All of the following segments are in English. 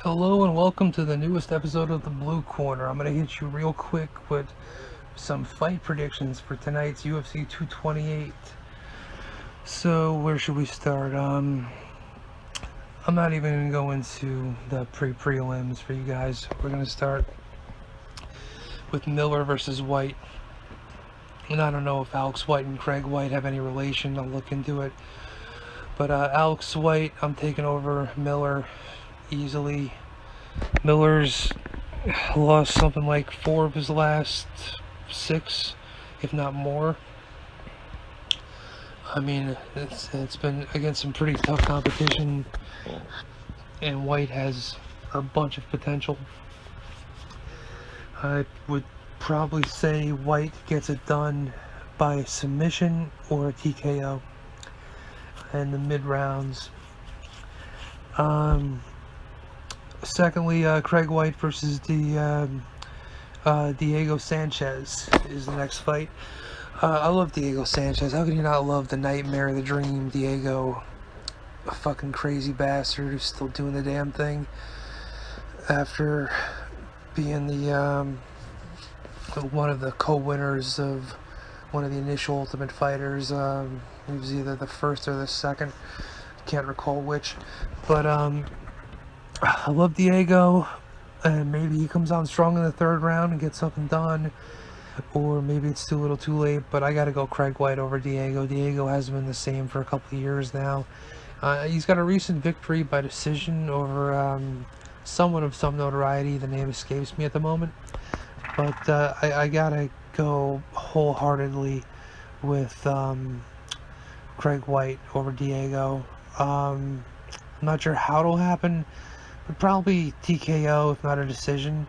Hello and welcome to the newest episode of the Blue Corner. I'm going to hit you real quick with some fight predictions for tonight's UFC 228. So where should we start? I'm not even going to go into the prelims for you guys. We're going to start with Miller versus White. And I don't know if Alex White and Craig White have any relation. I'll look into it. But Alex White, I'm taking over Miller easily. Miller's lost something like 4 of his last 6, if not more. I mean, it's been against some pretty tough competition, and White has a bunch of potential. I would probably say White gets it done by submission or a TKO in the mid rounds. Secondly, Craig White versus Diego Sanchez is the next fight. I love Diego Sanchez. How can you not love the nightmare, the dream, Diego? A fucking crazy bastard who's still doing the damn thing after being the one of the co-winners of one of the initial Ultimate Fighters. He was either the first or the second. Can't recall which, but I love Diego, and maybe he comes on strong in the third round and gets something done, or maybe it's too little too late, but I gotta go Craig White over Diego. Diego hasn't been the same for a couple of years now. He's got a recent victory by decision over someone of some notoriety. The name escapes me at the moment, but I gotta go wholeheartedly with Craig White over Diego. I'm not sure how it'll happen. Probably TKO, if not a decision.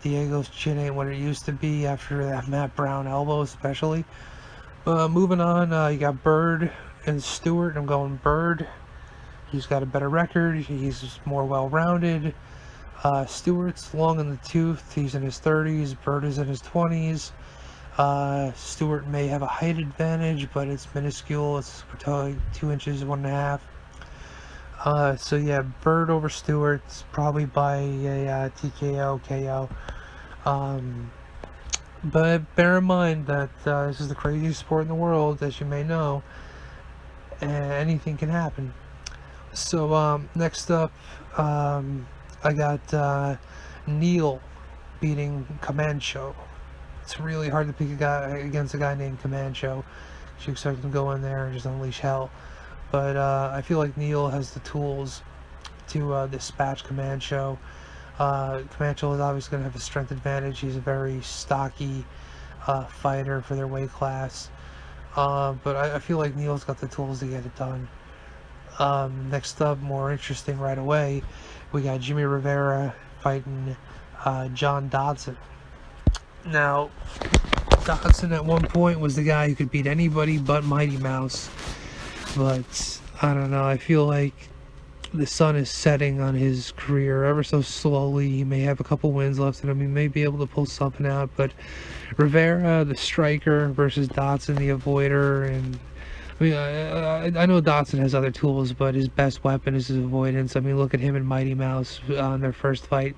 Diego's chin ain't what it used to be after that Matt Brown elbow, especially. Moving on, you got Bird and Stewart. I'm going Bird. He's got a better record. He's more well-rounded. Stewart's long in the tooth. He's in his 30s. Bird is in his 20s. Stewart may have a height advantage, but it's minuscule. It's 2 inches, 1.5. So yeah, Bird over Stewart, probably by a TKO, KO. But bear in mind that this is the craziest sport in the world, as you may know, and anything can happen. So next up, I got Neal beating Comancho. It's really hard to pick a guy against a guy named Comancho. You expect him to go in there and just unleash hell. But I feel like Neal has the tools to dispatch Comancho. Comancho is obviously going to have a strength advantage. He's a very stocky fighter for their weight class. But I feel like Neal's got the tools to get it done. Next up, more interesting right away, we got Jimmy Rivera fighting John Dodson. Now, Dodson at one point was the guy who could beat anybody but Mighty Mouse. But I don't know, I feel like the sun is setting on his career ever so slowly. He may have a couple wins left in him. He may be able to pull something out. But Rivera, the striker, versus Dodson, the avoider. And I mean, I know Dodson has other tools, but his best weapon is his avoidance. I mean, look at him and Mighty Mouse on their first fight.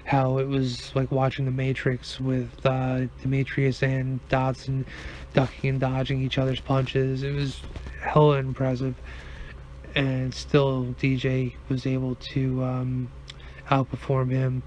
How it was like watching The Matrix with Demetrius and Dodson ducking and dodging each other's punches. It was hella impressive, and still DJ was able to outperform him.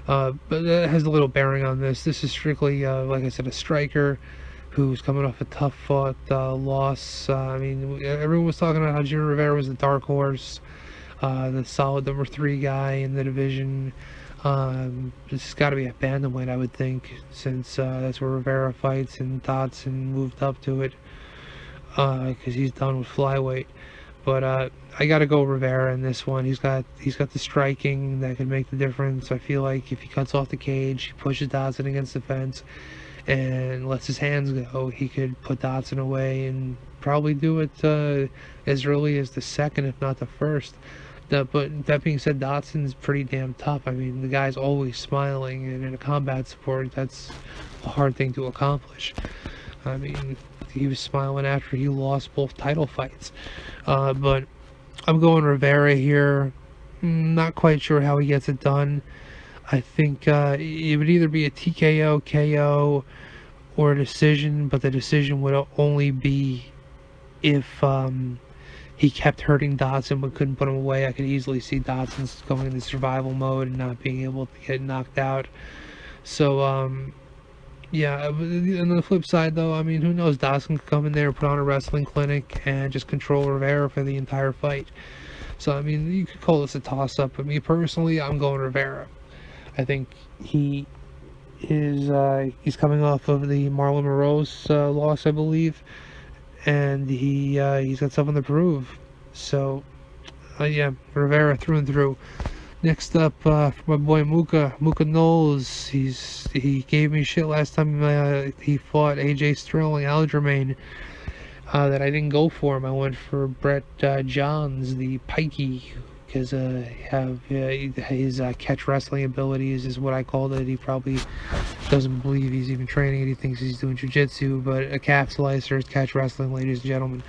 But that has a little bearing on this. This is strictly, like I said, a striker who's coming off a tough fought loss. I mean, everyone was talking about how Jimmy Rivera was the dark horse, the solid number 3 guy in the division. This has got to be a bantamweight, I would think, since that's where Rivera fights, and Dodson moved up to it because he's done with flyweight. But I got to go Rivera in this one. He's got the striking that could make the difference. I feel like if he cuts off the cage, he pushes Dodson against the fence, and lets his hands go, he could put Dodson away and probably do it as early as the second, if not the first. But that being said, Dodson's pretty damn tough. I mean, the guy's always smiling, and in a combat sport, that's a hard thing to accomplish. I mean, he was smiling after he lost both title fights. But I'm going Rivera here. Not quite sure how he gets it done. I think it would either be a TKO, KO, or a decision, but the decision would only be if he kept hurting Dodson but couldn't put him away. I could easily see Dodson going into survival mode and not being able to get knocked out. So, yeah, on the flip side, though, I mean, who knows? Dodson could come in there, put on a wrestling clinic, and just control Rivera for the entire fight. So, I mean, you could call this a toss-up, but me personally, I'm going Rivera. I think he's coming off of the Marlon Moreau's loss, I believe, and he's got something to prove. So, yeah, Rivera through and through. Next up, for my boy Muka Knowles. He gave me shit last time he fought AJ Sterling, Aljamain, that I didn't go for him. I went for Brett Johns, the Pikey, because his catch wrestling abilities is what I called it. He probably doesn't believe he's even training it. He thinks he's doing jiu-jitsu, but a calf slicer is catch wrestling, ladies and gentlemen.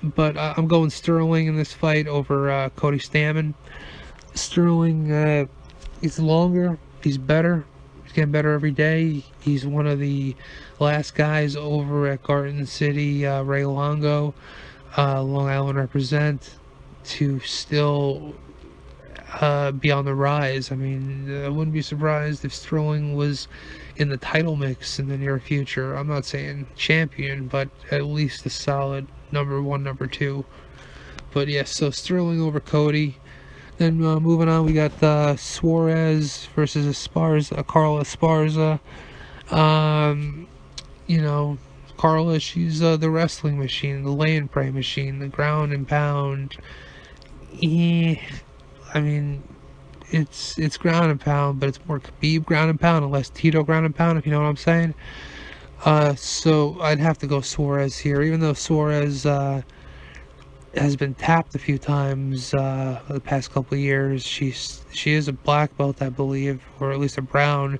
But I'm going Sterling in this fight over Cody Stamann. Sterling, he's longer, he's better, he's getting better every day. He's one of the last guys over at Garden City, Ray Longo, Long Island represent, to still be on the rise. I mean, I wouldn't be surprised if Sterling was in the title mix in the near future. I'm not saying champion, but at least a solid number 1, number 2. But yes, so Sterling over Cody. Then moving on, we got Suarez versus Carla Esparza. You know, Carla, she's the wrestling machine, the lay and pray machine, the ground and pound. I mean, it's ground and pound, but it's more Khabib ground and pound and less Tito ground and pound, if you know what I'm saying. So I'd have to go Suarez here, even though Suarez has been tapped a few times the past couple of years. She is a black belt, I believe, or at least a brown,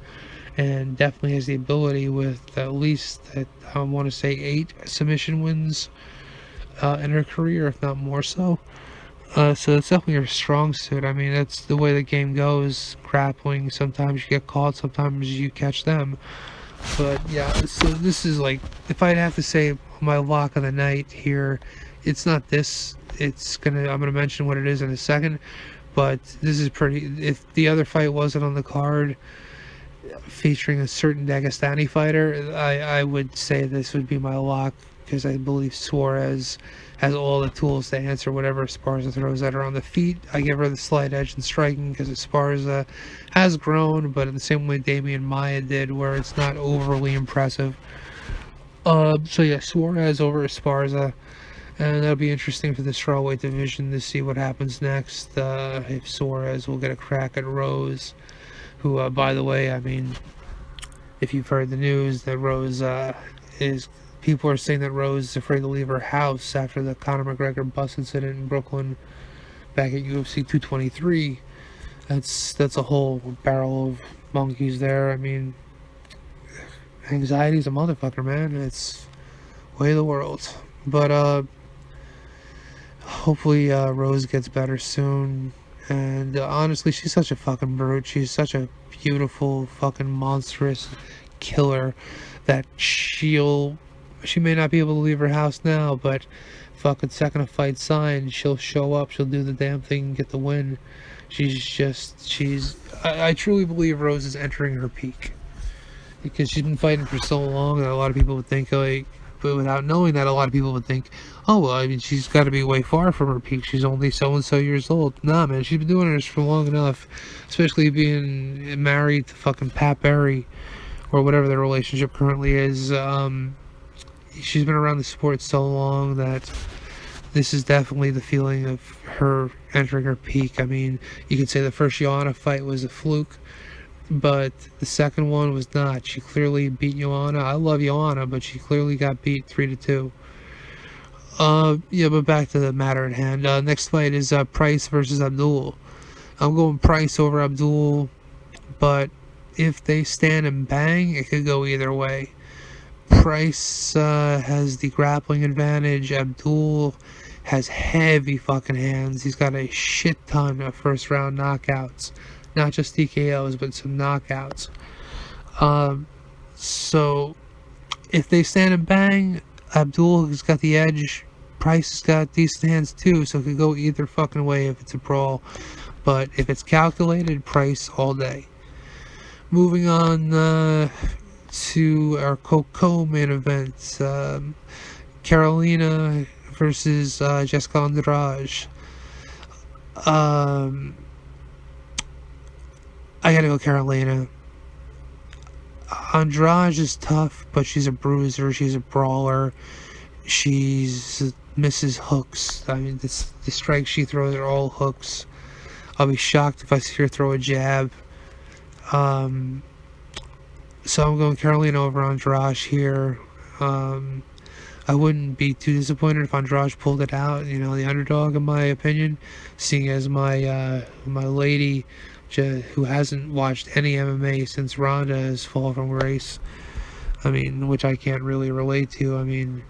and definitely has the ability with at least, I want to say, 8 submission wins in her career, if not more so. So it's definitely her strong suit. I mean, that's the way the game goes. Grappling, sometimes you get caught, sometimes you catch them. But yeah, so this is like, if I'd have to say my lock of the night here, it's not this. I'm gonna mention what it is in a second, but this is pretty. If the other fight wasn't on the card, featuring a certain Dagestani fighter, I would say this would be my lock, because I believe Suarez has all the tools to answer whatever Esparza throws at her. On the feet, I give her the slight edge in striking, because Esparza has grown, but in the same way Damian Maia did, where it's not overly impressive. So yeah, Suarez over Esparza, and that'll be interesting for the strawweight division to see what happens next. If Suarez will get a crack at Rose, who, by the way, I mean, if you've heard the news, that Rose people are saying that Rose is afraid to leave her house after the Conor McGregor bus incident in Brooklyn back at UFC 223. That's a whole barrel of monkeys there. I mean, anxiety's a motherfucker, man. It's way of the world. But hopefully Rose gets better soon. And honestly, she's such a fucking brute. She's such a beautiful, fucking monstrous killer that she may not be able to leave her house now, but fucking second a fight signed, she'll show up, she'll do the damn thing and get the win. I truly believe Rose is entering her peak, because she's been fighting for so long that a lot of people would think, like, but without knowing that, a lot of people would think, oh, well, I mean, she's got to be way far from her peak. She's only so-and-so years old. Nah, man, she's been doing this for long enough, especially being married to fucking Pat Berry, or whatever their relationship currently is. She's been around the sport so long that this is definitely the feeling of her entering her peak. I mean, you could say the first Joanna fight was a fluke, but the second one was not. She clearly beat Joanna. I love Joanna, but she clearly got beat 3-2. Yeah, but back to the matter at hand. Next fight is Price versus Abdul. I'm going Price over Abdul, but if they stand and bang, it could go either way. Price has the grappling advantage. Abdul has heavy fucking hands. He's got a shit ton of first round knockouts, not just TKOs, but some knockouts. So if they stand and bang, Abdul has got the edge. Price has got decent hands too, so it could go either fucking way if it's a brawl. But if it's calculated, Price all day. Moving on to our co-main event, Carolina versus Jessica Andrade. I gotta go Carolina. Andrade is tough, but she's a bruiser, she's a brawler, she's misses hooks. I mean, the strikes she throws are all hooks. I'll be shocked if I see her throw a jab. So I'm going Carolina over Andrade here. I wouldn't be too disappointed if Andrade pulled it out. You know, the underdog in my opinion, seeing as my lady who hasn't watched any MMA since Ronda has fallen from grace. I mean, which I can't really relate to. I mean,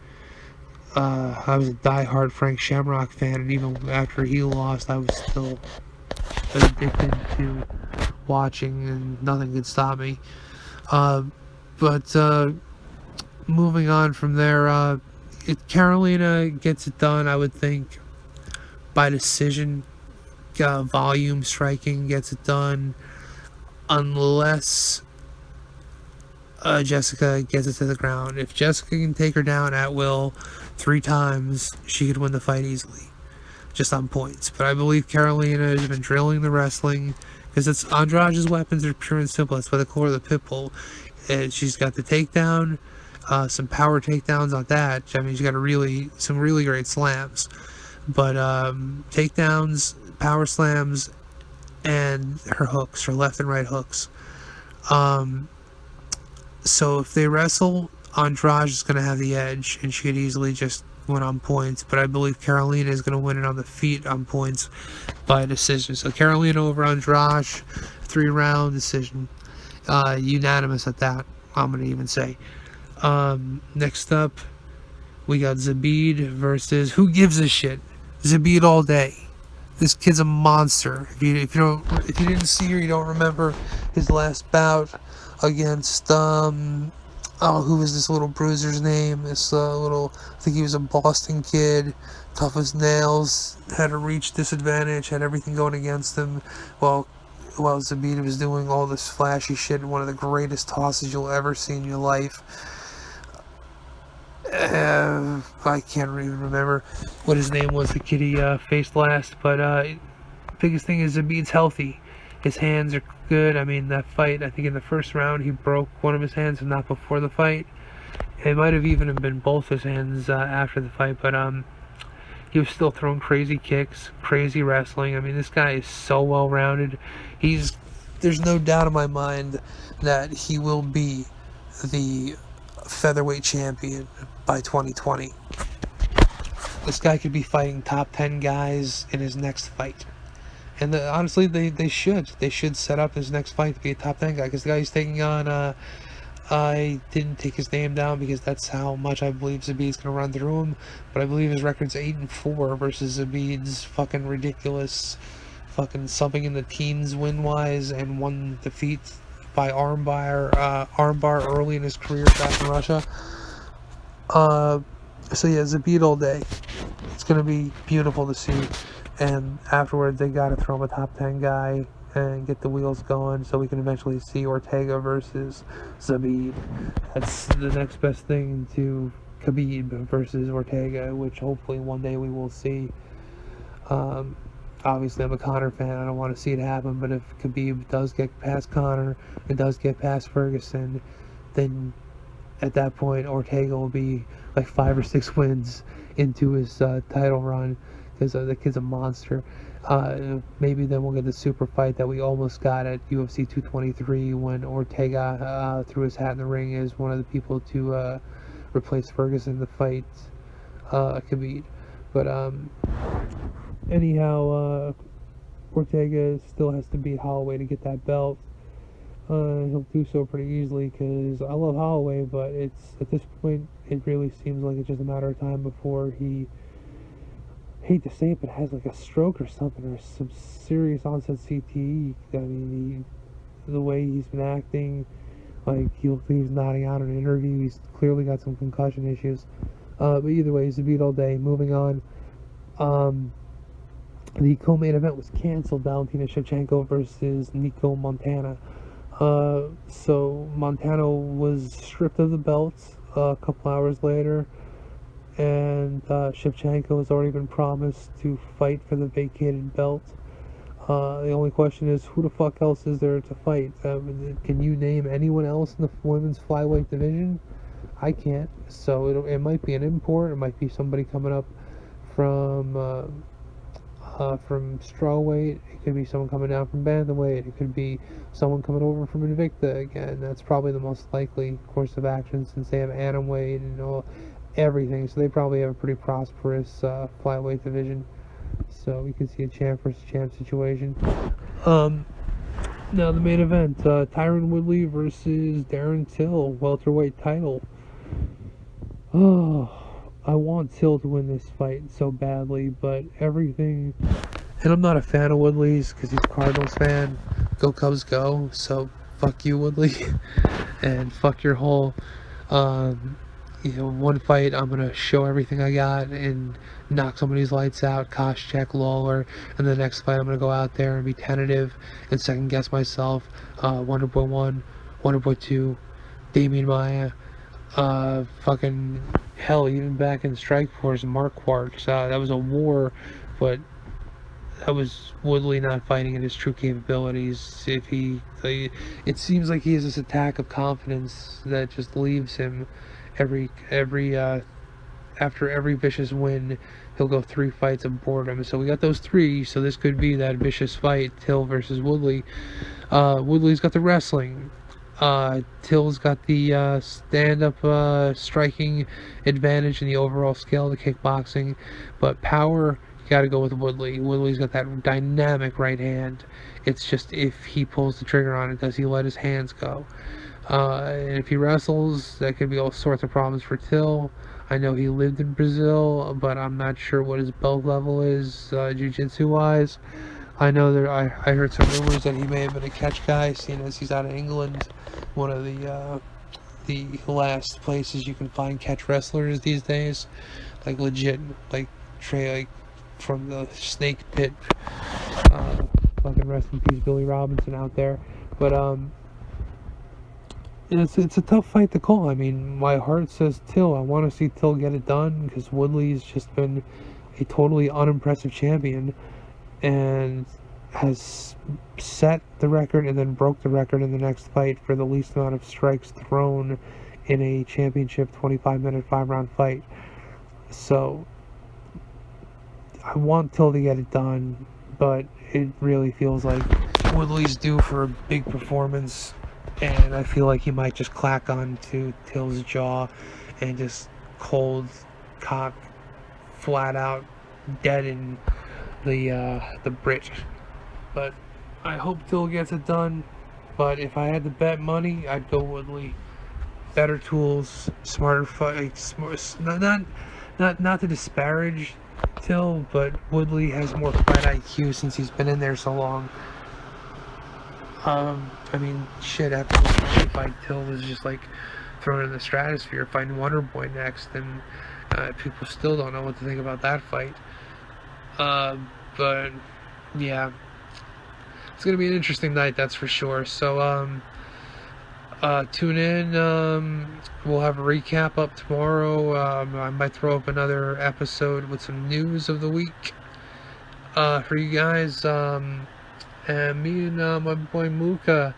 I was a diehard Frank Shamrock fan, and even after he lost, I was still addicted to watching, and nothing could stop me. But moving on from there, Carolina gets it done, I would think, by decision. Volume striking gets it done, unless Jessica gets it to the ground. If Jessica can take her down at will 3 times, she could win the fight easily, just on points. But I believe Carolina has been drilling the wrestling, because it's Andrade's weapons are pure and simple. That's by the core of the pit bull. And she's got the takedown, some power takedowns on that. I mean, she's got some really great slams, but takedowns, power slams, and her hooks, her left and right hooks. So if they wrestle, Andrade is going to have the edge, and she could easily just win on points. But I believe Carolina is going to win it on the feet on points by decision. So Carolina over Andrade, 3-round decision, unanimous at that. I'm going to even say. Next up, we got Zabit versus who gives a shit. Zabit all day. This kid's a monster. If you didn't see or you don't remember his last bout against who was this little bruiser's name? This I think he was a Boston kid, tough as nails, had a reach disadvantage, had everything going against him. While Zabit was doing all this flashy shit, one of the greatest tosses you'll ever see in your life. I can't even remember what his name was, the kid he faced last, but biggest thing is Zabit's healthy. His hands are good. I mean, that fight, I think in the first round he broke one of his hands, and not before the fight. It might have even been both his hands after the fight, but he was still throwing crazy kicks, crazy wrestling. I mean, this guy is so well-rounded. There's no doubt in my mind that he will be the featherweight champion by 2020. This guy could be fighting top 10 guys in his next fight. And honestly, they should set up his next fight to be a top 10 guy, because the guy he's taking on, I didn't take his name down because that's how much I believe Zabit's gonna run through him, but I believe his record's 8-4 versus Zabit's fucking ridiculous, fucking something in the teens win-wise, and 1 defeat by armbar early in his career back in Russia. So yeah, Zabit all day. It's gonna be beautiful to see. And afterwards, they gotta throw him a top 10 guy and get the wheels going, so we can eventually see Ortega versus Zabit. That's the next best thing to Khabib versus Ortega, which hopefully one day we will see. Obviously, I'm a Conor fan. I don't want to see it happen, but if Khabib does get past Conor and does get past Ferguson, then at that point Ortega will be like 5 or 6 wins into his title run, because the kid's a monster. Maybe then we'll get the super fight that we almost got at UFC 223 when Ortega threw his hat in the ring as one of the people to replace Ferguson to fight Khabib. But anyhow, Ortega still has to beat Holloway to get that belt. He'll do so pretty easily, because I love Holloway, but it's at this point it really seems like it's just a matter of time before he hate to say it, but has like a stroke or something, or some serious onset CTE. I mean, the way he's been acting, like he looks like he's nodding out in an interview. He's clearly got some concussion issues. But either way, he's a beat all day. Moving on. The co-main event was canceled. Valentina Shevchenko versus Nico Montana. So Montana was stripped of the belt a couple hours later, and Shevchenko has already been promised to fight for the vacated belt. The only question is, who the fuck else is there to fight? Can you name anyone else in the women's flyweight division? I can't. So it might be an import. It might be somebody coming up from strawweight. It could be someone coming down from bantamweight. It could be someone coming over from Invicta again. That's probably the most likely course of action, since they have atomweight and everything. So they probably have a pretty prosperous flyweight division. So we could see a champ versus champ situation. Now the main event, Tyron Woodley versus Darren Till, welterweight title. Oh, I want Till to win this fight so badly, but everything... And I'm not a fan of Woodley's because he's a Cardinals fan. Go Cubs go. So fuck you, Woodley. And fuck your whole... one fight I'm going to show everything I got and knock somebody's lights out, Koscheck, Lawler, and the next fight I'm going to go out there and be tentative and second guess myself. Wonderboy 1, Wonderboy 2, Damian Maia, fucking hell, even back in Strikeforce, Mark Quartz. That was a war, but that was Woodley not fighting at his true capabilities. It seems like he has this attack of confidence that just leaves him after every vicious win. He'll go 3 fights of boredom. So we got those 3, so this could be that vicious fight, Till versus Woodley. Woodley's got the wrestling. Till's got the stand-up striking advantage in the overall scale of the kickboxing, but power, you gotta go with Woodley. Woodley's got that dynamic right hand. It's just, if he pulls the trigger on it, does he let his hands go? And if he wrestles, that could be all sorts of problems for Till. I know he lived in Brazil, but I'm not sure what his belt level is, jiu-jitsu wise. I know that I heard some rumors that he may have been a catch guy, seeing as he's out of England, one of the last places you can find catch wrestlers these days, like legit, like from the snake pit. Fucking rest in peace, Billy Robinson out there. But it's a tough fight to call. I mean, my heart says Till. I want to see Till get it done because Woodley's just been a totally unimpressive champion and has set the record and then broke the record in the next fight for the least amount of strikes thrown in a championship 25-minute 5-round fight. So I want Till to get it done, but it really feels like Woodley's due for a big performance, and I feel like he might just clack on to Till's jaw and just cold cock, flat out deaden the Brit. But I hope Till gets it done. But if I had to bet money, I'd go Woodley. Better tools, smarter fights, not to disparage Till, but Woodley has more fight IQ since he's been in there so long. I mean, shit, after the fight, Till was just like thrown in the stratosphere, fighting Wonderboy next, and people still don't know what to think about that fight. But yeah, it's gonna be an interesting night, that's for sure. So tune in. We'll have a recap up tomorrow. I might throw up another episode with some news of the week for you guys. And me and my boy Muka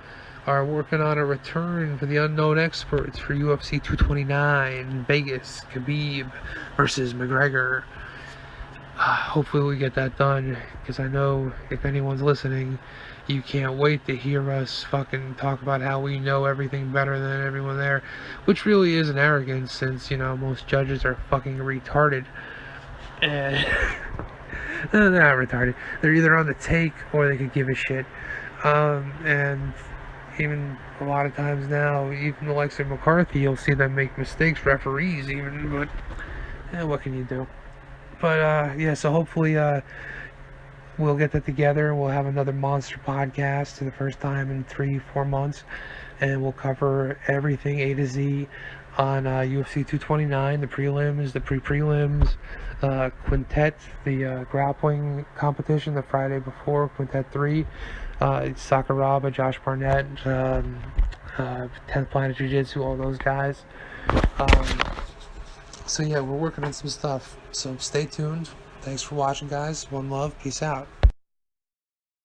are working on a return for the Unknown Experts for UFC 229 Vegas, Khabib versus McGregor. Hopefully we get that done, because I know if anyone's listening, you can't wait to hear us fucking talk about how we know everything better than everyone there, which really is an arrogance, since, you know, most judges are fucking retarded. And no, they're not retarded. They're either on the take or they could give a shit. And even a lot of times now, even the likes of McCarthy, you'll see them make mistakes, referees even, but what can you do? But yeah, so hopefully we'll get that together. We'll have another monster podcast for the first time in 3-4 months, and we'll cover everything A to Z on UFC 229, the prelims, the pre-prelims, Quintet, the grappling competition the Friday before, Quintet 3, Sakuraba, Josh Barnett, 10th Planet Jiu-Jitsu, all those guys. So yeah, we're working on some stuff. So stay tuned. Thanks for watching, guys. One love. Peace out.